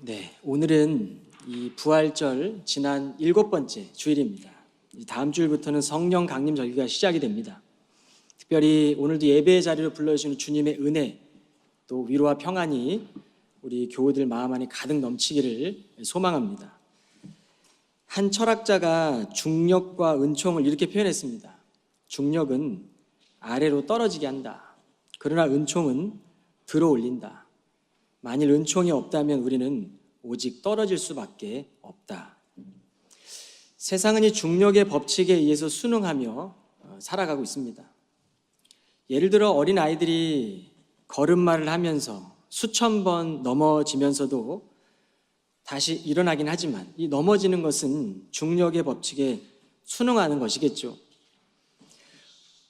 네, 오늘은 이 부활절 지난 7번째 주일입니다. 다음 주일부터는 성령 강림 절기가 시작이 됩니다. 특별히 오늘도 예배의 자리로 불러주시는 주님의 은혜, 또 위로와 평안이 우리 교우들 마음 안에 가득 넘치기를 소망합니다. 한 철학자가 중력과 은총을 이렇게 표현했습니다. 중력은 아래로 떨어지게 한다. 그러나 은총은 들어 올린다. 만일 은총이 없다면 우리는 오직 떨어질 수밖에 없다. 세상은 이 중력의 법칙에 의해서 순응하며 살아가고 있습니다. 예를 들어 어린 아이들이 걸음마를 하면서 수천 번 넘어지면서도 다시 일어나긴 하지만 이 넘어지는 것은 중력의 법칙에 순응하는 것이겠죠.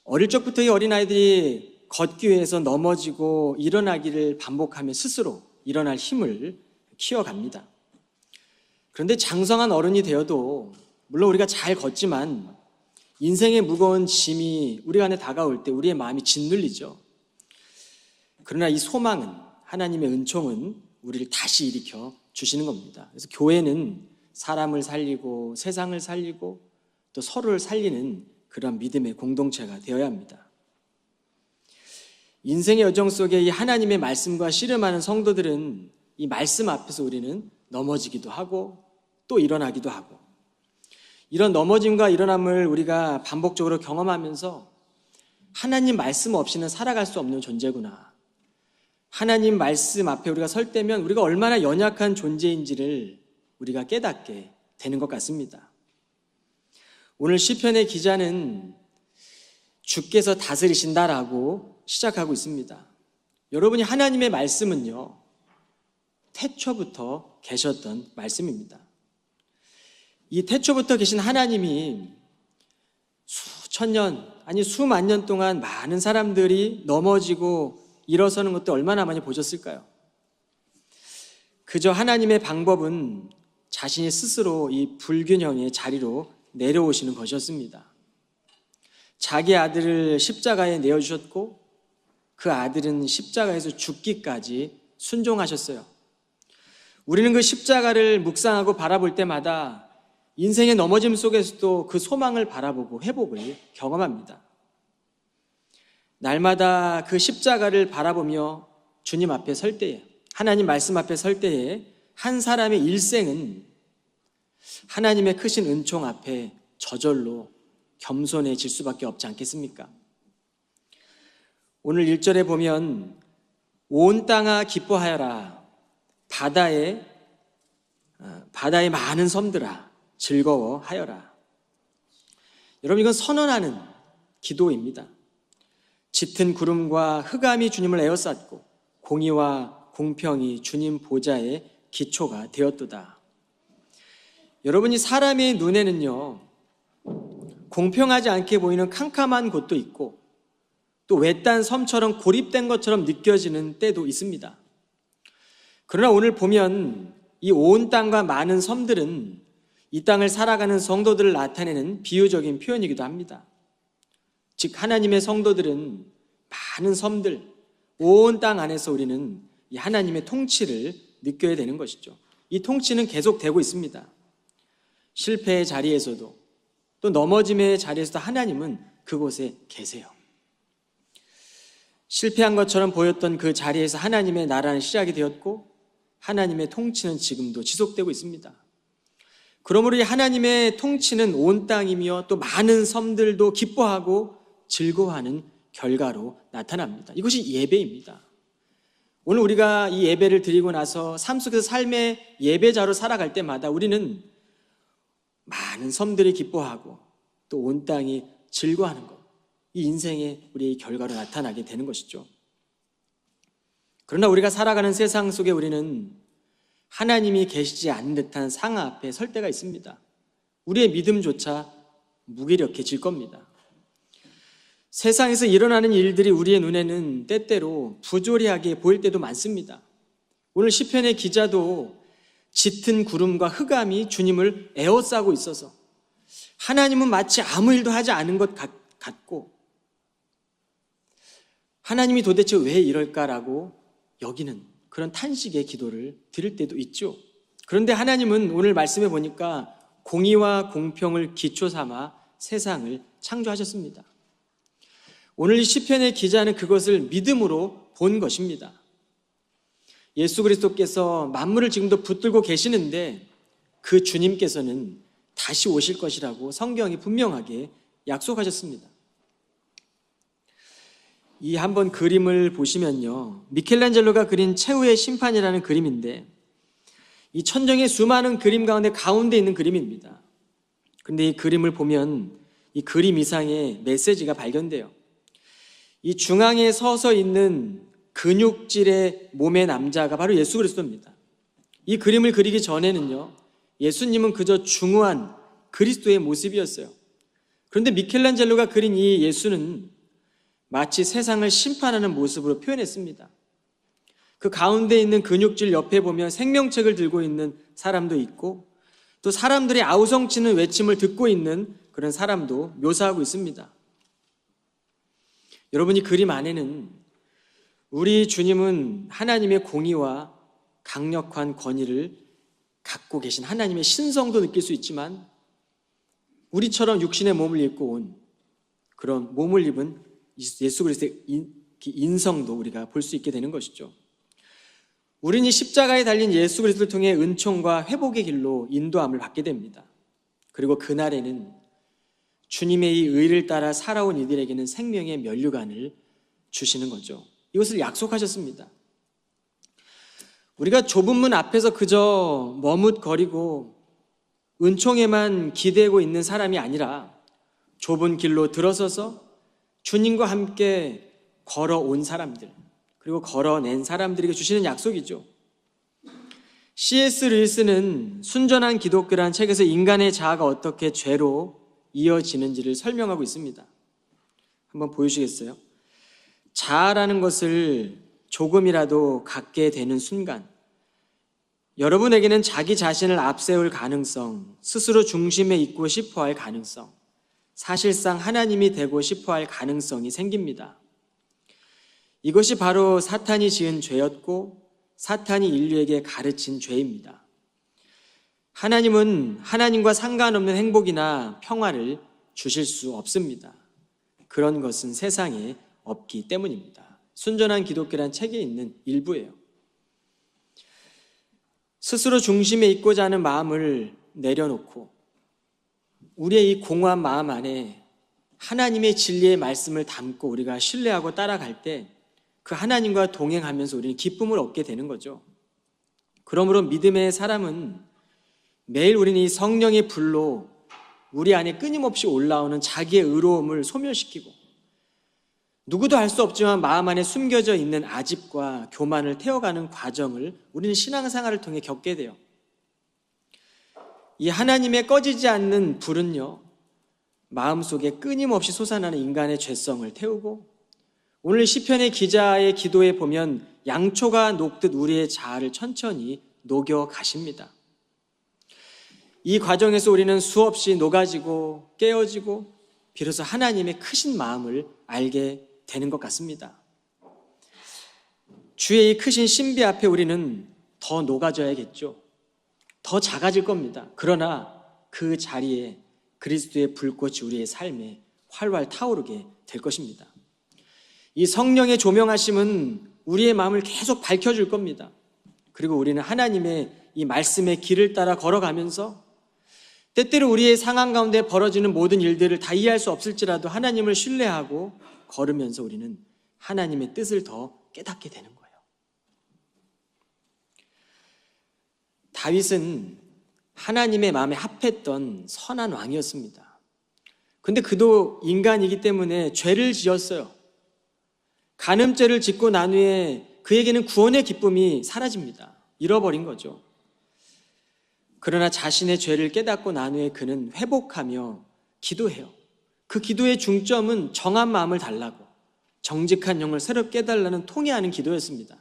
어릴 적부터 이 어린아이들이 걷기 위해서 넘어지고 일어나기를 반복하며 스스로 일어날 힘을 키워갑니다. 그런데 장성한 어른이 되어도 물론 우리가 잘 걷지만 인생의 무거운 짐이 우리 안에 다가올 때 우리의 마음이 짓눌리죠. 그러나 이 소망은, 하나님의 은총은 우리를 다시 일으켜 주시는 겁니다. 그래서 교회는 사람을 살리고 세상을 살리고 또 서로를 살리는 그런 믿음의 공동체가 되어야 합니다. 인생의 여정 속에 이 하나님의 말씀과 씨름하는 성도들은 이 말씀 앞에서 우리는 넘어지기도 하고 또 일어나기도 하고, 이런 넘어짐과 일어남을 우리가 반복적으로 경험하면서 하나님 말씀 없이는 살아갈 수 없는 존재구나, 하나님 말씀 앞에 우리가 설 때면 우리가 얼마나 연약한 존재인지를 우리가 깨닫게 되는 것 같습니다. 오늘 시편의 기자는 주께서 다스리신다라고 시작하고 있습니다. 여러분이 하나님의 말씀은요, 태초부터 계셨던 말씀입니다. 이 태초부터 계신 하나님이 수천 년, 아니 수만 년 동안 많은 사람들이 넘어지고 일어서는 것도 얼마나 많이 보셨을까요? 그저 하나님의 방법은 자신이 스스로 이 불균형의 자리로 내려오시는 것이었습니다. 자기 아들을 십자가에 내어주셨고 그 아들은 십자가에서 죽기까지 순종하셨어요. 우리는 그 십자가를 묵상하고 바라볼 때마다 인생의 넘어짐 속에서도 그 소망을 바라보고 회복을 경험합니다. 날마다 그 십자가를 바라보며 주님 앞에 설 때에, 하나님 말씀 앞에 설 때에 한 사람의 일생은 하나님의 크신 은총 앞에 저절로 겸손해질 수밖에 없지 않겠습니까? 오늘 1절에 보면 온 땅아 기뻐하여라, 바다의 많은 섬들아 즐거워하여라. 여러분, 이건 선언하는 기도입니다. 짙은 구름과 흑암이 주님을 에워쌌고 공의와 공평이 주님 보좌의 기초가 되었도다. 여러분이 사람의 눈에는요, 공평하지 않게 보이는 캄캄한 곳도 있고 또 외딴 섬처럼 고립된 것처럼 느껴지는 때도 있습니다. 그러나 오늘 보면 이 온 땅과 많은 섬들은 이 땅을 살아가는 성도들을 나타내는 비유적인 표현이기도 합니다. 즉 하나님의 성도들은 많은 섬들, 온 땅 안에서 우리는 이 하나님의 통치를 느껴야 되는 것이죠. 이 통치는 계속되고 있습니다. 실패의 자리에서도 또 넘어짐의 자리에서도 하나님은 그곳에 계세요. 실패한 것처럼 보였던 그 자리에서 하나님의 나라는 시작이 되었고 하나님의 통치는 지금도 지속되고 있습니다. 그러므로 이 하나님의 통치는 온 땅이며 또 많은 섬들도 기뻐하고 즐거워하는 결과로 나타납니다. 이것이 예배입니다. 오늘 우리가 이 예배를 드리고 나서 삶 속에서 삶의 예배자로 살아갈 때마다 우리는 많은 섬들이 기뻐하고 또 온 땅이 즐거워하는 것, 이 인생의 우리의 결과로 나타나게 되는 것이죠. 그러나 우리가 살아가는 세상 속에 우리는 하나님이 계시지 않는 듯한 상하 앞에 설 때가 있습니다. 우리의 믿음조차 무기력해질 겁니다. 세상에서 일어나는 일들이 우리의 눈에는 때때로 부조리하게 보일 때도 많습니다. 오늘 시편의 기자도 짙은 구름과 흑암이 주님을 에워싸고 있어서 하나님은 마치 아무 일도 하지 않은 것 같고 하나님이 도대체 왜 이럴까라고 여기는 그런 탄식의 기도를 드릴 때도 있죠. 그런데 하나님은 오늘 말씀해 보니까 공의와 공평을 기초 삼아 세상을 창조하셨습니다. 오늘 이 시편의 기자는 그것을 믿음으로 본 것입니다. 예수 그리스도께서 만물을 지금도 붙들고 계시는데 그 주님께서는 다시 오실 것이라고 성경이 분명하게 약속하셨습니다. 이 한번 그림을 보시면요, 미켈란젤로가 그린 최후의 심판이라는 그림인데 이 천정의 수많은 그림 가운데 있는 그림입니다. 그런데 이 그림을 보면 이 그림 이상의 메시지가 발견돼요. 이 중앙에 서서 있는 근육질의 몸의 남자가 바로 예수 그리스도입니다. 이 그림을 그리기 전에는요, 예수님은 그저 중후한 그리스도의 모습이었어요. 그런데 미켈란젤로가 그린 이 예수는 마치 세상을 심판하는 모습으로 표현했습니다. 그 가운데 있는 근육질 옆에 보면 생명책을 들고 있는 사람도 있고 또 사람들의 아우성치는 외침을 듣고 있는 그런 사람도 묘사하고 있습니다. 여러분, 이 그림 안에는 우리 주님은 하나님의 공의와 강력한 권위를 갖고 계신 하나님의 신성도 느낄 수 있지만 우리처럼 육신의 몸을 입고 온 그런 몸을 입은 예수 그리스도의 인성도 우리가 볼 수 있게 되는 것이죠. 우리는 이 십자가에 달린 예수 그리스도를 통해 은총과 회복의 길로 인도함을 받게 됩니다. 그리고 그날에는 주님의 이 의를 따라 살아온 이들에게는 생명의 면류관을 주시는 거죠. 이것을 약속하셨습니다. 우리가 좁은 문 앞에서 그저 머뭇거리고 은총에만 기대고 있는 사람이 아니라 좁은 길로 들어서서 주님과 함께 걸어온 사람들, 그리고 걸어낸 사람들에게 주시는 약속이죠. C.S. 루이스는 순전한 기독교라는 책에서 인간의 자아가 어떻게 죄로 이어지는지를 설명하고 있습니다. 한번 보여주시겠어요? 자아라는 것을 조금이라도 갖게 되는 순간, 여러분에게는 자기 자신을 앞세울 가능성, 스스로 중심에 있고 싶어할 가능성, 사실상 하나님이 되고 싶어할 가능성이 생깁니다. 이것이 바로 사탄이 지은 죄였고 사탄이 인류에게 가르친 죄입니다. 하나님은 하나님과 상관없는 행복이나 평화를 주실 수 없습니다. 그런 것은 세상에 없기 때문입니다. 순전한 기독교란 책에 있는 일부예요. 스스로 중심에 있고자 하는 마음을 내려놓고 우리의 이 공허한 마음 안에 하나님의 진리의 말씀을 담고 우리가 신뢰하고 따라갈 때 그 하나님과 동행하면서 우리는 기쁨을 얻게 되는 거죠. 그러므로 믿음의 사람은 매일 우리는 이 성령의 불로 우리 안에 끊임없이 올라오는 자기의 의로움을 소멸시키고 누구도 알 수 없지만 마음 안에 숨겨져 있는 아집과 교만을 태워가는 과정을 우리는 신앙생활을 통해 겪게 돼요. 이 하나님의 꺼지지 않는 불은요, 마음속에 끊임없이 솟아나는 인간의 죄성을 태우고 오늘 시편의 기자의 기도에 보면 양초가 녹듯 우리의 자아를 천천히 녹여 가십니다. 이 과정에서 우리는 수없이 녹아지고 깨어지고 비로소 하나님의 크신 마음을 알게 되는 것 같습니다. 주의 이 크신 신비 앞에 우리는 더 녹아져야겠죠. 더 작아질 겁니다. 그러나 그 자리에 그리스도의 불꽃이 우리의 삶에 활활 타오르게 될 것입니다. 이 성령의 조명하심은 우리의 마음을 계속 밝혀줄 겁니다. 그리고 우리는 하나님의 이 말씀의 길을 따라 걸어가면서 때때로 우리의 상황 가운데 벌어지는 모든 일들을 다 이해할 수 없을지라도 하나님을 신뢰하고 걸으면서 우리는 하나님의 뜻을 더 깨닫게 되는 거예요. 다윗은 하나님의 마음에 합했던 선한 왕이었습니다. 근데 그도 인간이기 때문에 죄를 지었어요. 간음죄를 짓고 난 후에 그에게는 구원의 기쁨이 사라집니다. 잃어버린 거죠. 그러나 자신의 죄를 깨닫고 난 후에 그는 회복하며 기도해요. 그 기도의 중점은 정한 마음을 달라고, 정직한 영을 새롭게 해달라는 통회하는 기도였습니다.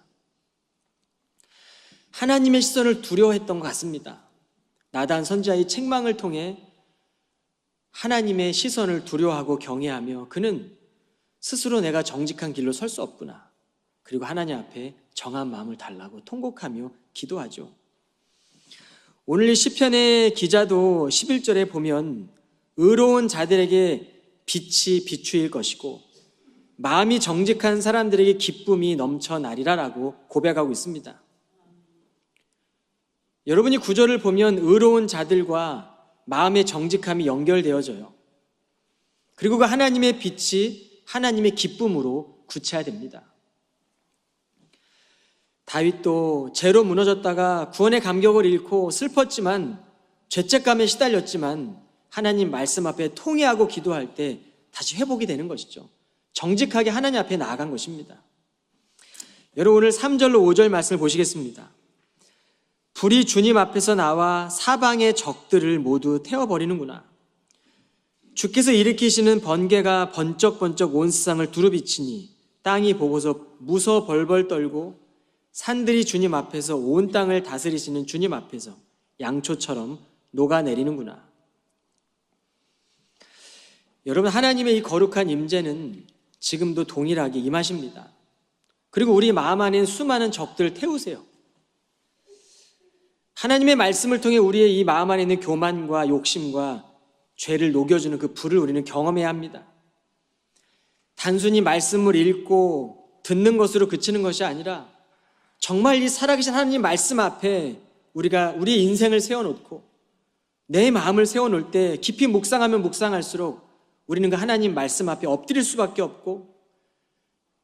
하나님의 시선을 두려워했던 것 같습니다. 나단 선지자의 책망을 통해 하나님의 시선을 두려워하고 경외하며 그는 스스로 내가 정직한 길로 설 수 없구나, 그리고 하나님 앞에 정한 마음을 달라고 통곡하며 기도하죠. 오늘 이 시편의 기자도 11절에 보면 의로운 자들에게 빛이 비추일 것이고 마음이 정직한 사람들에게 기쁨이 넘쳐나리라라고 고백하고 있습니다. 여러분이 구절을 보면 의로운 자들과 마음의 정직함이 연결되어져요. 그리고 그 하나님의 빛이 하나님의 기쁨으로 구체화됩니다. 다윗도 죄로 무너졌다가 구원의 감격을 잃고 슬펐지만 죄책감에 시달렸지만 하나님 말씀 앞에 통회하고 기도할 때 다시 회복이 되는 것이죠. 정직하게 하나님 앞에 나아간 것입니다. 여러분 오늘 3절로 5절 말씀을 보시겠습니다. 불이 주님 앞에서 나와 사방의 적들을 모두 태워버리는구나. 주께서 일으키시는 번개가 번쩍번쩍 온 세상을 두루비치니 땅이 보고서 무서워 벌벌 떨고 산들이 주님 앞에서 온 땅을 다스리시는 주님 앞에서 양초처럼 녹아내리는구나. 여러분 하나님의 이 거룩한 임재는 지금도 동일하게 임하십니다. 그리고 우리 마음 안에 수많은 적들을 태우세요. 하나님의 말씀을 통해 우리의 이 마음 안에 있는 교만과 욕심과 죄를 녹여주는 그 불을 우리는 경험해야 합니다. 단순히 말씀을 읽고 듣는 것으로 그치는 것이 아니라 정말 이 살아계신 하나님 말씀 앞에 우리가 우리의 인생을 세워놓고 내 마음을 세워놓을 때 깊이 묵상하면 묵상할수록 우리는 그 하나님 말씀 앞에 엎드릴 수밖에 없고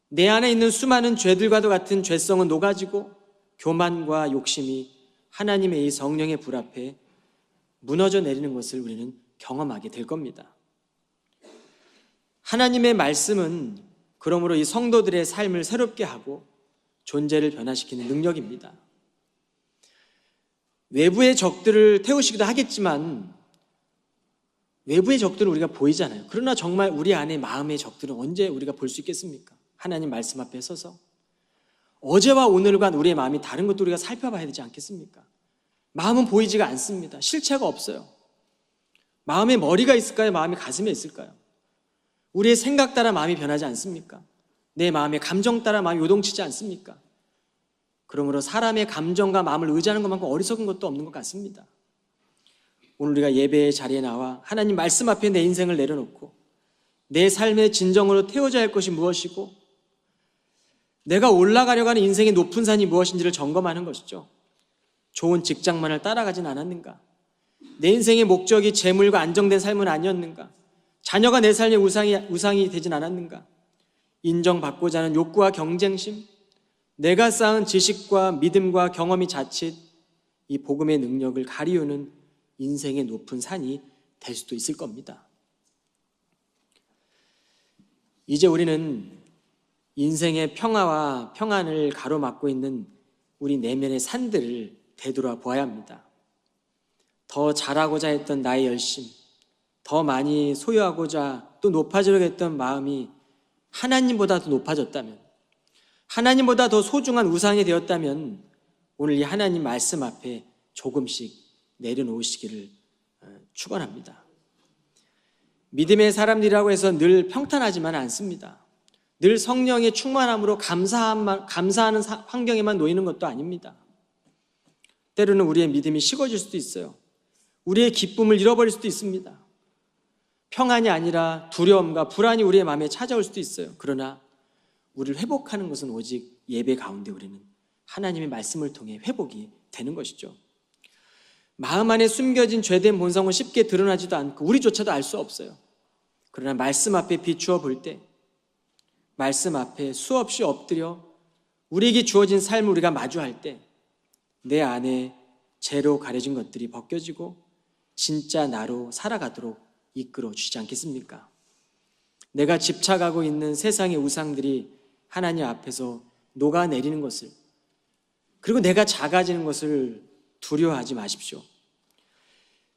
내 안에 있는 수많은 죄들과도 같은 죄성은 녹아지고 교만과 욕심이 하나님의 이 성령의 불 앞에 무너져 내리는 것을 우리는 경험하게 될 겁니다. 하나님의 말씀은 그러므로 이 성도들의 삶을 새롭게 하고 존재를 변화시키는 능력입니다. 외부의 적들을 태우시기도 하겠지만 외부의 적들은 우리가 보이잖아요. 그러나 정말 우리 안에 마음의 적들은 언제 우리가 볼 수 있겠습니까? 하나님 말씀 앞에 서서 어제와 오늘과 우리의 마음이 다른 것도 우리가 살펴봐야 되지 않겠습니까? 마음은 보이지가 않습니다. 실체가 없어요. 마음에 머리가 있을까요? 마음이 가슴에 있을까요? 우리의 생각 따라 마음이 변하지 않습니까? 내 마음의 감정 따라 마음이 요동치지 않습니까? 그러므로 사람의 감정과 마음을 의지하는 것만큼 어리석은 것도 없는 것 같습니다. 오늘 우리가 예배의 자리에 나와 하나님 말씀 앞에 내 인생을 내려놓고 내 삶의 진정으로 태워져야 할 것이 무엇이고 내가 올라가려고 하는 인생의 높은 산이 무엇인지를 점검하는 것이죠. 좋은 직장만을 따라가진 않았는가? 내 인생의 목적이 재물과 안정된 삶은 아니었는가? 자녀가 내 삶의 우상이 되진 않았는가? 인정받고자 하는 욕구와 경쟁심, 내가 쌓은 지식과 믿음과 경험이 자칫 이 복음의 능력을 가리우는 인생의 높은 산이 될 수도 있을 겁니다. 이제 우리는 인생의 평화와 평안을 가로막고 있는 우리 내면의 산들을 되돌아 보아야 합니다. 더 잘하고자 했던 나의 열심, 더 많이 소유하고자 또 높아지려고 했던 마음이 하나님보다 더 높아졌다면, 하나님보다 더 소중한 우상이 되었다면 오늘 이 하나님 말씀 앞에 조금씩 내려놓으시기를 축원합니다. 믿음의 사람들이라고 해서 늘 평탄하지만 않습니다. 늘 성령의 충만함으로 감사하는 환경에만 놓이는 것도 아닙니다. 때로는 우리의 믿음이 식어질 수도 있어요. 우리의 기쁨을 잃어버릴 수도 있습니다. 평안이 아니라 두려움과 불안이 우리의 마음에 찾아올 수도 있어요. 그러나 우리를 회복하는 것은 오직 예배 가운데 우리는 하나님의 말씀을 통해 회복이 되는 것이죠. 마음 안에 숨겨진 죄된 본성은 쉽게 드러나지도 않고 우리조차도 알 수 없어요. 그러나 말씀 앞에 비추어 볼 때, 말씀 앞에 수없이 엎드려 우리에게 주어진 삶을 우리가 마주할 때 내 안에 죄로 가려진 것들이 벗겨지고 진짜 나로 살아가도록 이끌어 주시지 않겠습니까? 내가 집착하고 있는 세상의 우상들이 하나님 앞에서 녹아내리는 것을, 그리고 내가 작아지는 것을 두려워하지 마십시오.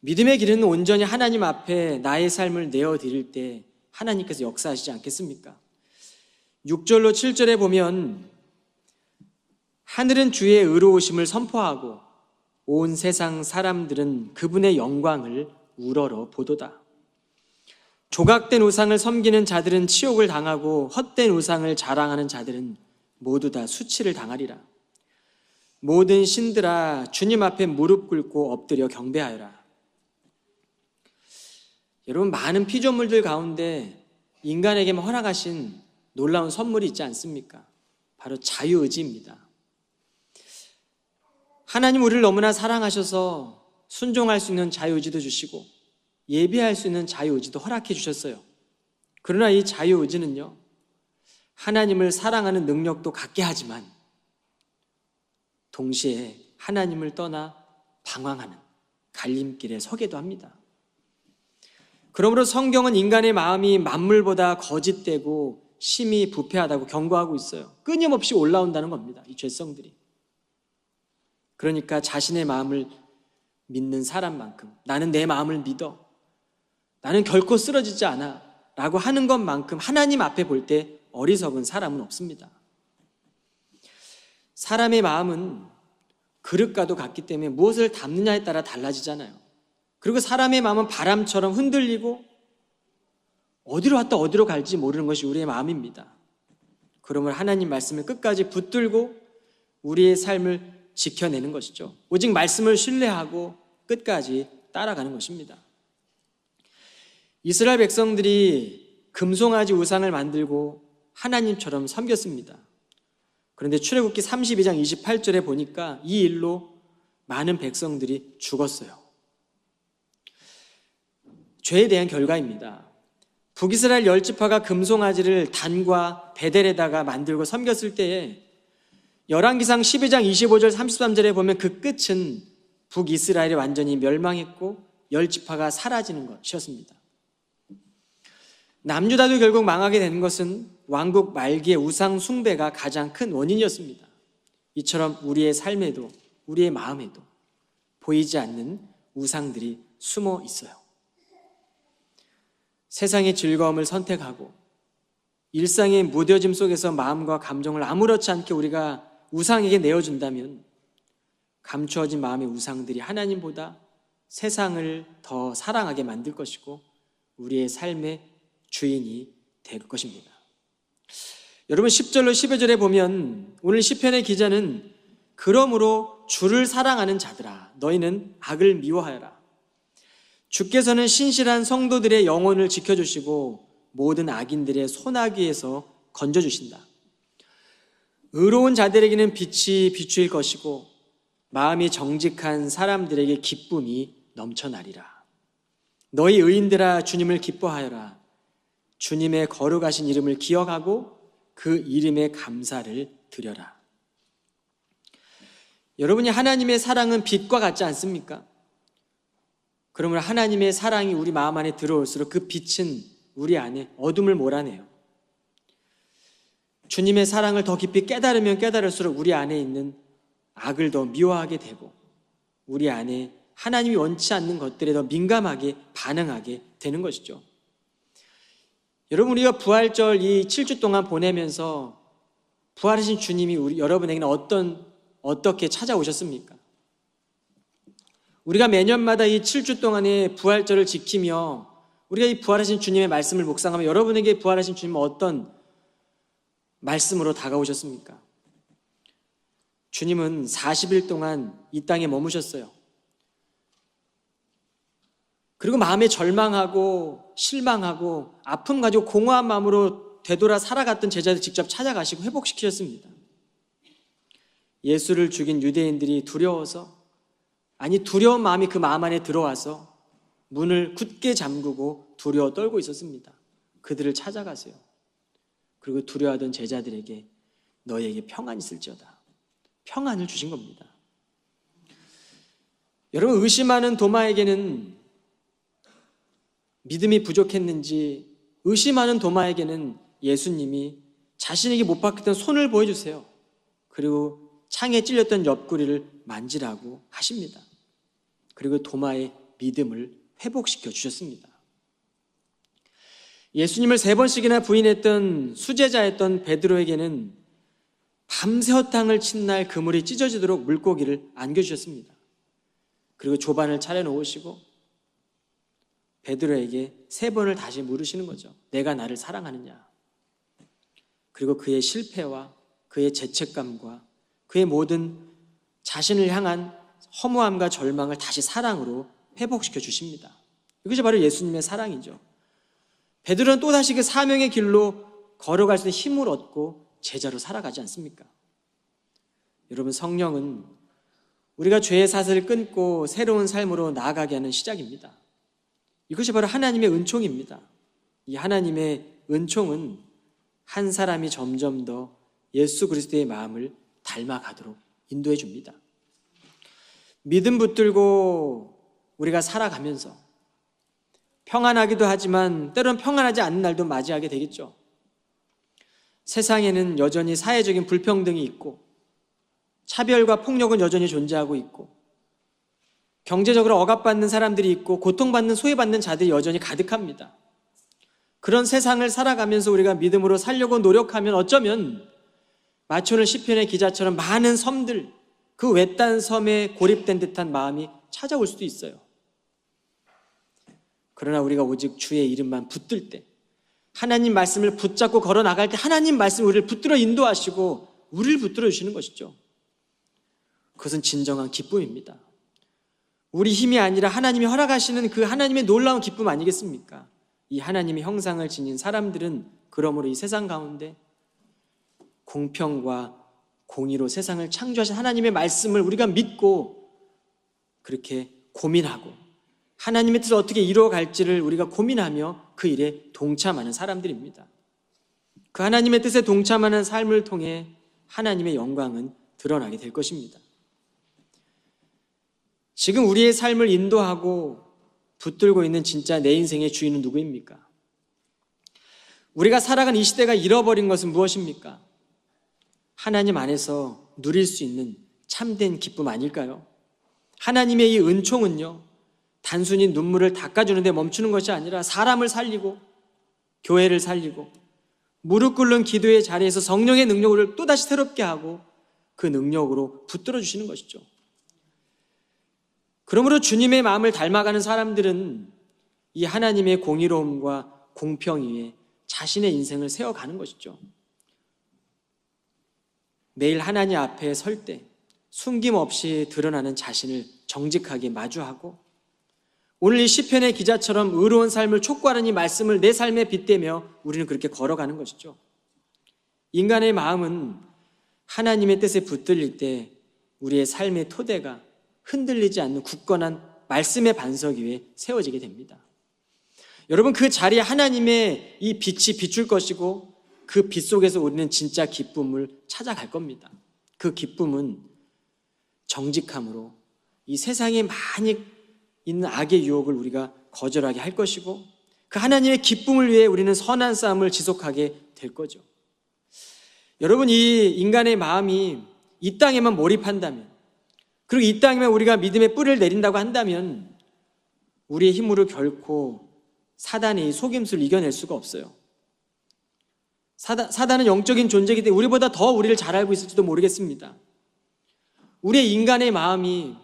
믿음의 길은 온전히 하나님 앞에 나의 삶을 내어드릴 때 하나님께서 역사하시지 않겠습니까? 6절로 7절에 보면 하늘은 주의 의로우심을 선포하고 온 세상 사람들은 그분의 영광을 우러러 보도다. 조각된 우상을 섬기는 자들은 치욕을 당하고 헛된 우상을 자랑하는 자들은 모두 다 수치를 당하리라. 모든 신들아 주님 앞에 무릎 꿇고 엎드려 경배하여라. 여러분, 많은 피조물들 가운데 인간에게만 허락하신 놀라운 선물이 있지 않습니까? 바로 자유의지입니다. 하나님 우리를 너무나 사랑하셔서 순종할 수 있는 자유의지도 주시고 예배할 수 있는 자유의지도 허락해 주셨어요. 그러나 이 자유의지는요, 하나님을 사랑하는 능력도 갖게 하지만 동시에 하나님을 떠나 방황하는 갈림길에 서게도 합니다. 그러므로 성경은 인간의 마음이 만물보다 거짓되고 심히 부패하다고 경고하고 있어요. 끊임없이 올라온다는 겁니다, 이 죄성들이. 그러니까 자신의 마음을 믿는 사람만큼, 나는 내 마음을 믿어, 나는 결코 쓰러지지 않아 라고 하는 것만큼 하나님 앞에 볼 때 어리석은 사람은 없습니다. 사람의 마음은 그릇과도 같기 때문에 무엇을 담느냐에 따라 달라지잖아요. 그리고 사람의 마음은 바람처럼 흔들리고 어디로 왔다 어디로 갈지 모르는 것이 우리의 마음입니다. 그러므로 하나님 말씀을 끝까지 붙들고 우리의 삶을 지켜내는 것이죠. 오직 말씀을 신뢰하고 끝까지 따라가는 것입니다. 이스라엘 백성들이 금송아지 우상을 만들고 하나님처럼 섬겼습니다. 그런데 출애굽기 32장 28절에 보니까 이 일로 많은 백성들이 죽었어요. 죄에 대한 결과입니다. 북이스라엘 10지파가 금송아지를 단과 베델에다가 만들고 섬겼을 때에 열왕기상 12장 25절 33절에 보면 그 끝은 북이스라엘이 완전히 멸망했고 10지파가 사라지는 것이었습니다. 남유다도 결국 망하게 된 것은 왕국 말기의 우상 숭배가 가장 큰 원인이었습니다. 이처럼 우리의 삶에도 우리의 마음에도 보이지 않는 우상들이 숨어 있어요. 세상의 즐거움을 선택하고 일상의 무뎌짐 속에서 마음과 감정을 아무렇지 않게 우리가 우상에게 내어준다면 감추어진 마음의 우상들이 하나님보다 세상을 더 사랑하게 만들 것이고 우리의 삶의 주인이 될 것입니다. 여러분, 10절로 12절에 보면 오늘 시편의 기자는 그러므로 주를 사랑하는 자들아 너희는 악을 미워하여라. 주께서는 신실한 성도들의 영혼을 지켜주시고 모든 악인들의 소나기에서 건져주신다. 의로운 자들에게는 빛이 비추일 것이고 마음이 정직한 사람들에게 기쁨이 넘쳐나리라. 너희 의인들아 주님을 기뻐하여라. 주님의 거룩하신 이름을 기억하고 그 이름에 감사를 드려라. 여러분이 하나님의 사랑은 빛과 같지 않습니까? 그러므로 하나님의 사랑이 우리 마음 안에 들어올수록 그 빛은 우리 안에 어둠을 몰아내요. 주님의 사랑을 더 깊이 깨달으면 깨달을수록 우리 안에 있는 악을 더 미워하게 되고 우리 안에 하나님이 원치 않는 것들에 더 민감하게 반응하게 되는 것이죠. 여러분, 우리가 부활절 이 7주 동안 보내면서 부활하신 주님이 여러분에게는 어떻게 찾아오셨습니까? 우리가 매년마다 이 7주 동안의 부활절을 지키며 우리가 이 부활하신 주님의 말씀을 묵상하면 여러분에게 부활하신 주님은 어떤 말씀으로 다가오셨습니까? 주님은 40일 동안 이 땅에 머무셨어요. 그리고 마음에 절망하고 실망하고 아픔 가지고 공허한 마음으로 되돌아 살아갔던 제자들 직접 찾아가시고 회복시키셨습니다. 예수를 죽인 유대인들이 두려워서, 두려운 마음이 그 마음 안에 들어와서 문을 굳게 잠그고 두려워 떨고 있었습니다. 그들을 찾아가세요. 그리고 두려워하던 제자들에게 너희에게 평안이 있을지어다. 평안을 주신 겁니다. 여러분, 의심하는 도마에게는 믿음이 부족했는지 의심하는 도마에게는 예수님이 자신에게 못 박혔던 손을 보여주세요. 그리고 창에 찔렸던 옆구리를 만지라고 하십니다. 그리고 도마의 믿음을 회복시켜 주셨습니다. 예수님을 3번씩이나 부인했던 수제자였던 베드로에게는 밤새 허탕을 친 날 그물이 찢어지도록 물고기를 안겨주셨습니다. 그리고 조반을 차려놓으시고 베드로에게 3번을 다시 물으시는 거죠. 내가 나를 사랑하느냐? 그리고 그의 실패와 그의 죄책감과 그의 모든 자신을 향한 허무함과 절망을 다시 사랑으로 회복시켜 주십니다. 이것이 바로 예수님의 사랑이죠. 베드로는 또다시 그 사명의 길로 걸어갈 수 있는 힘을 얻고 제자로 살아가지 않습니까? 여러분, 성령은 우리가 죄의 사슬을 끊고 새로운 삶으로 나아가게 하는 시작입니다. 이것이 바로 하나님의 은총입니다. 이 하나님의 은총은 한 사람이 점점 더 예수 그리스도의 마음을 닮아가도록 인도해 줍니다. 믿음 붙들고 우리가 살아가면서 평안하기도 하지만 때로는 평안하지 않는 날도 맞이하게 되겠죠. 세상에는 여전히 사회적인 불평등이 있고 차별과 폭력은 여전히 존재하고 있고 경제적으로 억압받는 사람들이 있고 고통받는 소외받는 자들이 여전히 가득합니다. 그런 세상을 살아가면서 우리가 믿음으로 살려고 노력하면 어쩌면 마초는 시편의 기자처럼 많은 섬들, 그 외딴 섬에 고립된 듯한 마음이 찾아올 수도 있어요. 그러나 우리가 오직 주의 이름만 붙들 때, 하나님 말씀을 붙잡고 걸어나갈 때 하나님 말씀이 우리를 붙들어 인도하시고 우리를 붙들어 주시는 것이죠. 그것은 진정한 기쁨입니다. 우리 힘이 아니라 하나님이 허락하시는 그 하나님의 놀라운 기쁨 아니겠습니까? 이 하나님의 형상을 지닌 사람들은 그러므로 이 세상 가운데 공평과 공의로 세상을 창조하신 하나님의 말씀을 우리가 믿고 그렇게 고민하고 하나님의 뜻을 어떻게 이루어갈지를 우리가 고민하며 그 일에 동참하는 사람들입니다. 그 하나님의 뜻에 동참하는 삶을 통해 하나님의 영광은 드러나게 될 것입니다. 지금 우리의 삶을 인도하고 붙들고 있는 진짜 내 인생의 주인은 누구입니까? 우리가 살아간 이 시대가 잃어버린 것은 무엇입니까? 하나님 안에서 누릴 수 있는 참된 기쁨 아닐까요? 하나님의 이 은총은요, 단순히 눈물을 닦아주는 데 멈추는 것이 아니라 사람을 살리고 교회를 살리고 무릎 꿇는 기도의 자리에서 성령의 능력을 또다시 새롭게 하고 그 능력으로 붙들어 주시는 것이죠. 그러므로 주님의 마음을 닮아가는 사람들은 이 하나님의 공의로움과 공평 위에 자신의 인생을 세워가는 것이죠. 매일 하나님 앞에 설 때 숨김없이 드러나는 자신을 정직하게 마주하고 오늘 이 시편의 기자처럼 의로운 삶을 촉구하는 이 말씀을 내 삶에 빗대며 우리는 그렇게 걸어가는 것이죠. 인간의 마음은 하나님의 뜻에 붙들릴 때 우리의 삶의 토대가 흔들리지 않는 굳건한 말씀의 반석 위에 세워지게 됩니다. 여러분, 그 자리에 하나님의 이 빛이 비출 것이고 그 빛 속에서 우리는 진짜 기쁨을 찾아갈 겁니다. 그 기쁨은 정직함으로 이 세상에 많이 있는 악의 유혹을 우리가 거절하게 할 것이고 그 하나님의 기쁨을 위해 우리는 선한 싸움을 지속하게 될 거죠. 여러분, 이 인간의 마음이 이 땅에만 몰입한다면, 그리고 이 땅에만 우리가 믿음의 뿌리를 내린다고 한다면 우리의 힘으로 결코 사단의 이 속임수를 이겨낼 수가 없어요. 사단은 영적인 존재이기 때문에 우리보다 더 우리를 잘 알고 있을지도 모르겠습니다. 우리의 인간의 마음이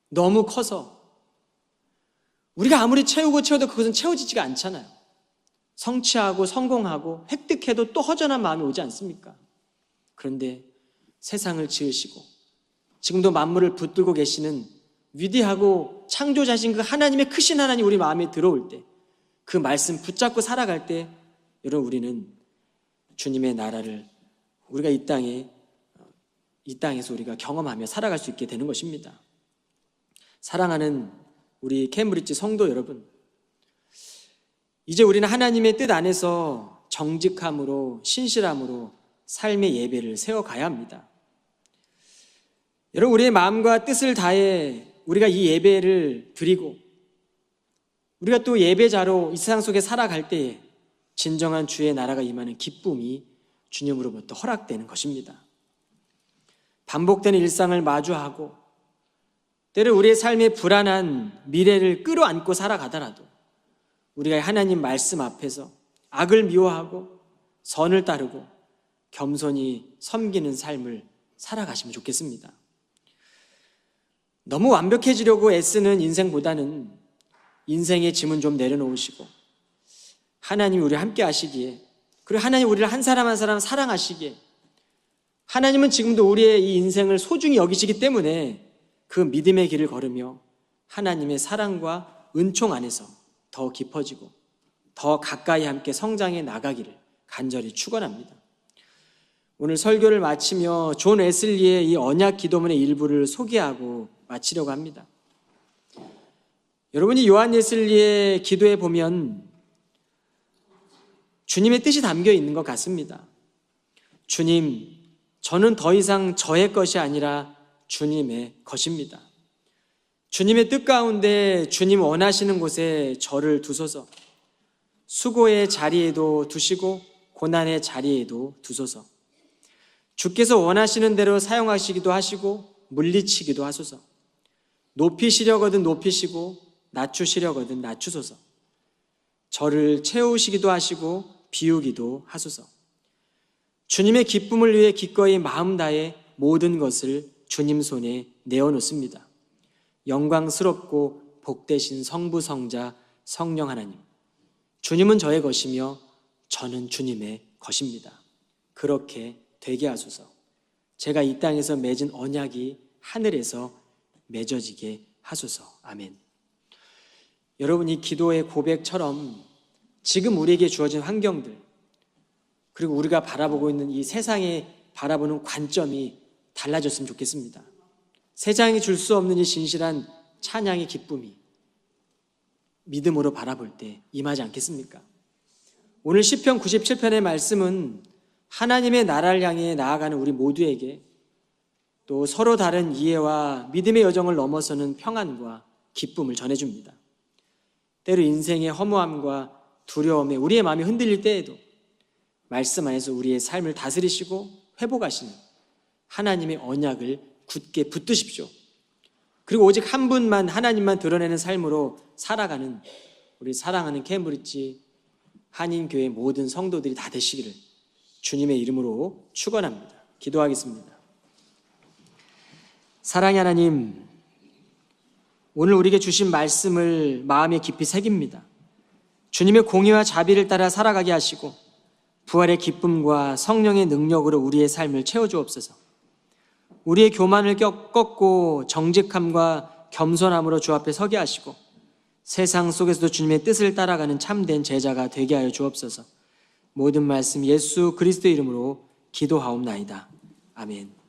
너무 커서 우리가 아무리 채우고 채워도 그것은 채워지지가 않잖아요. 성취하고 성공하고 획득해도 또 허전한 마음이 오지 않습니까? 그런데 세상을 지으시고 지금도 만물을 붙들고 계시는 위대하고 창조자신 그 하나님의 크신 하나님 우리 마음에 들어올 때, 그 말씀 붙잡고 살아갈 때 여러분, 우리는 주님의 나라를 우리가 이 땅에서 우리가 경험하며 살아갈 수 있게 되는 것입니다. 사랑하는 우리 캠브리지 성도 여러분, 이제 우리는 하나님의 뜻 안에서 정직함으로 신실함으로 삶의 예배를 세워가야 합니다. 여러분, 우리의 마음과 뜻을 다해 우리가 이 예배를 드리고 우리가 또 예배자로 이 세상 속에 살아갈 때에 진정한 주의 나라가 임하는 기쁨이 주님으로부터 허락되는 것입니다. 반복되는 일상을 마주하고 때로 우리의 삶의 불안한 미래를 끌어안고 살아가더라도 우리가 하나님 말씀 앞에서 악을 미워하고 선을 따르고 겸손히 섬기는 삶을 살아가시면 좋겠습니다. 너무 완벽해지려고 애쓰는 인생보다는 인생의 짐은 좀 내려놓으시고 하나님이 우리와 함께 하시기에, 그리고 하나님 우리를 한 사람 한 사람 사랑하시기에 하나님은 지금도 우리의 이 인생을 소중히 여기시기 때문에 그 믿음의 길을 걸으며 하나님의 사랑과 은총 안에서 더 깊어지고 더 가까이 함께 성장해 나가기를 간절히 축원합니다. 오늘 설교를 마치며 존 웨슬리의 이 언약 기도문의 일부를 소개하고 마치려고 합니다. 여러분이 요한 웨슬리의 기도에 보면 주님의 뜻이 담겨 있는 것 같습니다. 주님, 저는 더 이상 저의 것이 아니라 주님의 것입니다. 주님의 뜻 가운데 주님 원하시는 곳에 저를 두소서. 수고의 자리에도 두시고 고난의 자리에도 두소서. 주께서 원하시는 대로 사용하시기도 하시고 물리치기도 하소서. 높이시려거든 높이시고 낮추시려거든 낮추소서. 저를 채우시기도 하시고 비우기도 하소서. 주님의 기쁨을 위해 기꺼이 마음 다해 모든 것을 주님 손에 내어놓습니다. 영광스럽고 복되신 성부 성자 성령 하나님, 주님은 저의 것이며 저는 주님의 것입니다. 그렇게 되게 하소서. 제가 이 땅에서 맺은 언약이 하늘에서 맺어지게 하소서. 아멘. 여러분, 이 기도의 고백처럼 지금 우리에게 주어진 환경들, 그리고 우리가 바라보고 있는 이 세상에 바라보는 관점이 달라졌으면 좋겠습니다. 세상이 줄 수 없는 이 진실한 찬양의 기쁨이 믿음으로 바라볼 때 임하지 않겠습니까? 오늘 시편 97편의 말씀은 하나님의 나라를 향해 나아가는 우리 모두에게 또 서로 다른 이해와 믿음의 여정을 넘어서는 평안과 기쁨을 전해줍니다. 때로 인생의 허무함과 두려움에 우리의 마음이 흔들릴 때에도 말씀 안에서 우리의 삶을 다스리시고 회복하시는 하나님의 언약을 굳게 붙드십시오. 그리고 오직 한 분만, 하나님만 드러내는 삶으로 살아가는 우리 사랑하는 케임브리지 한인교회 모든 성도들이 다 되시기를 주님의 이름으로 축원합니다. 기도하겠습니다. 사랑의 하나님, 오늘 우리에게 주신 말씀을 마음에 깊이 새깁니다. 주님의 공의와 자비를 따라 살아가게 하시고 부활의 기쁨과 성령의 능력으로 우리의 삶을 채워주옵소서. 우리의 교만을 꺾고 정직함과 겸손함으로 주 앞에 서게 하시고 세상 속에서도 주님의 뜻을 따라가는 참된 제자가 되게 하여 주옵소서. 모든 말씀 예수 그리스도의 이름으로 기도하옵나이다. 아멘.